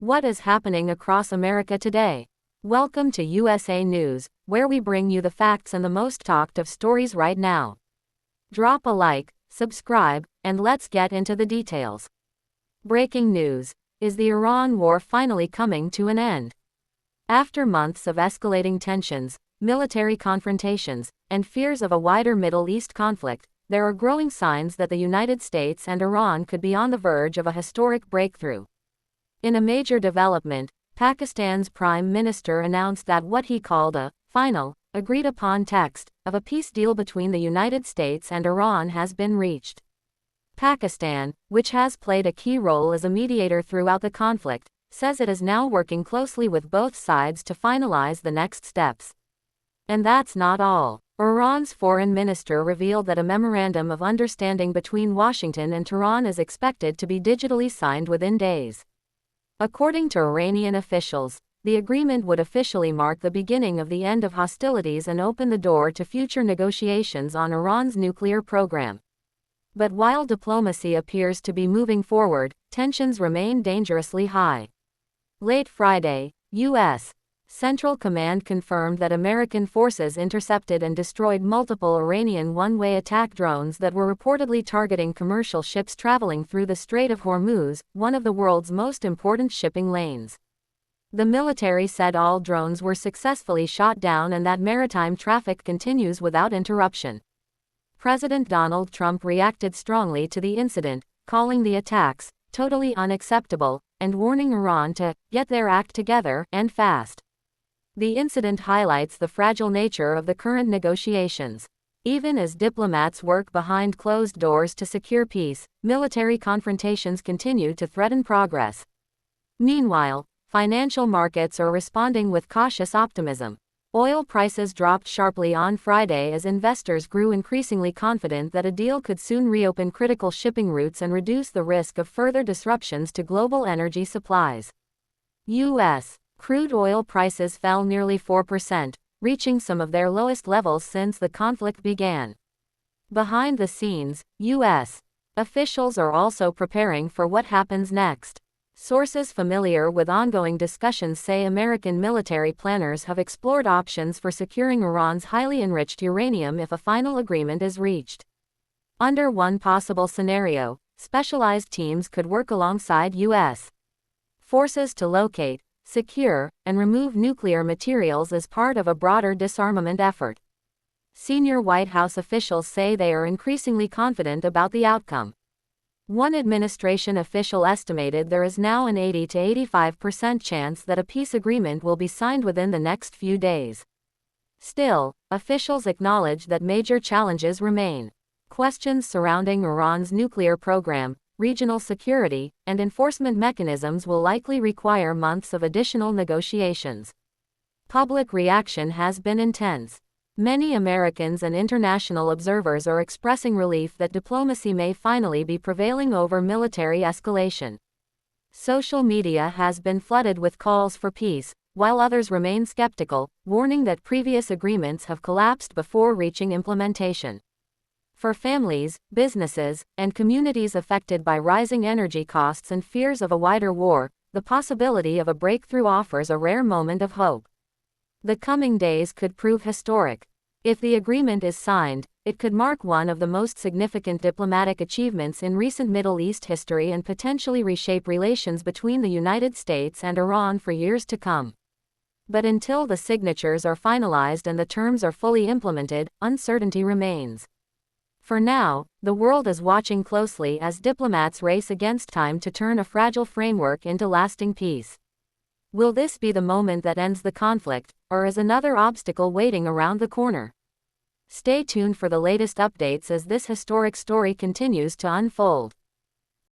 What is happening across America today? Welcome to USA News, where we bring you the facts and the most talked of stories right now. Drop a like, subscribe, and let's get into the details. Breaking news. Is the Iran war finally coming to an end? After months of escalating tensions, military confrontations, and fears of a wider Middle East conflict, there are growing signs that the United States and Iran could be on the verge of a historic breakthrough. In a major development, Pakistan's Prime Minister announced that what he called a final, agreed-upon text of a peace deal between the United States and Iran has been reached. Pakistan, which has played a key role as a mediator throughout the conflict, says it is now working closely with both sides to finalize the next steps. And that's not all. Iran's foreign minister revealed that a memorandum of understanding between Washington and Tehran is expected to be digitally signed within days. According to Iranian officials, the agreement would officially mark the beginning of the end of hostilities and open the door to future negotiations on Iran's nuclear program. But while diplomacy appears to be moving forward, tensions remain dangerously high. Late Friday, U.S. Central Command confirmed that American forces intercepted and destroyed multiple Iranian one-way attack drones that were reportedly targeting commercial ships traveling through the Strait of Hormuz, one of the world's most important shipping lanes. The military said all drones were successfully shot down and that maritime traffic continues without interruption. President Donald Trump reacted strongly to the incident, calling the attacks totally unacceptable, and warning Iran to get their act together and fast. The incident highlights the fragile nature of the current negotiations. Even as diplomats work behind closed doors to secure peace, military confrontations continue to threaten progress. Meanwhile, financial markets are responding with cautious optimism. Oil prices dropped sharply on Friday as investors grew increasingly confident that a deal could soon reopen critical shipping routes and reduce the risk of further disruptions to global energy supplies. U.S. crude oil prices fell nearly 4%, reaching some of their lowest levels since the conflict began. Behind the scenes, U.S. officials are also preparing for what happens next. Sources familiar with ongoing discussions say American military planners have explored options for securing Iran's highly enriched uranium if a final agreement is reached. Under one possible scenario, specialized teams could work alongside U.S. forces to locate, secure, and remove nuclear materials as part of a broader disarmament effort. Senior White House officials say they are increasingly confident about the outcome. One administration official estimated there is now an 80 to 85% chance that a peace agreement will be signed within the next few days. Still, officials acknowledge that major challenges remain. Questions surrounding Iran's nuclear program, regional security, and enforcement mechanisms will likely require months of additional negotiations. Public reaction has been intense. Many Americans and international observers are expressing relief that diplomacy may finally be prevailing over military escalation. Social media has been flooded with calls for peace, while others remain skeptical, warning that previous agreements have collapsed before reaching implementation. For families, businesses, and communities affected by rising energy costs and fears of a wider war, the possibility of a breakthrough offers a rare moment of hope. The coming days could prove historic. If the agreement is signed, it could mark one of the most significant diplomatic achievements in recent Middle East history and potentially reshape relations between the United States and Iran for years to come. But until the signatures are finalized and the terms are fully implemented, uncertainty remains. For now, the world is watching closely as diplomats race against time to turn a fragile framework into lasting peace. Will this be the moment that ends the conflict, or is another obstacle waiting around the corner? Stay tuned for the latest updates as this historic story continues to unfold.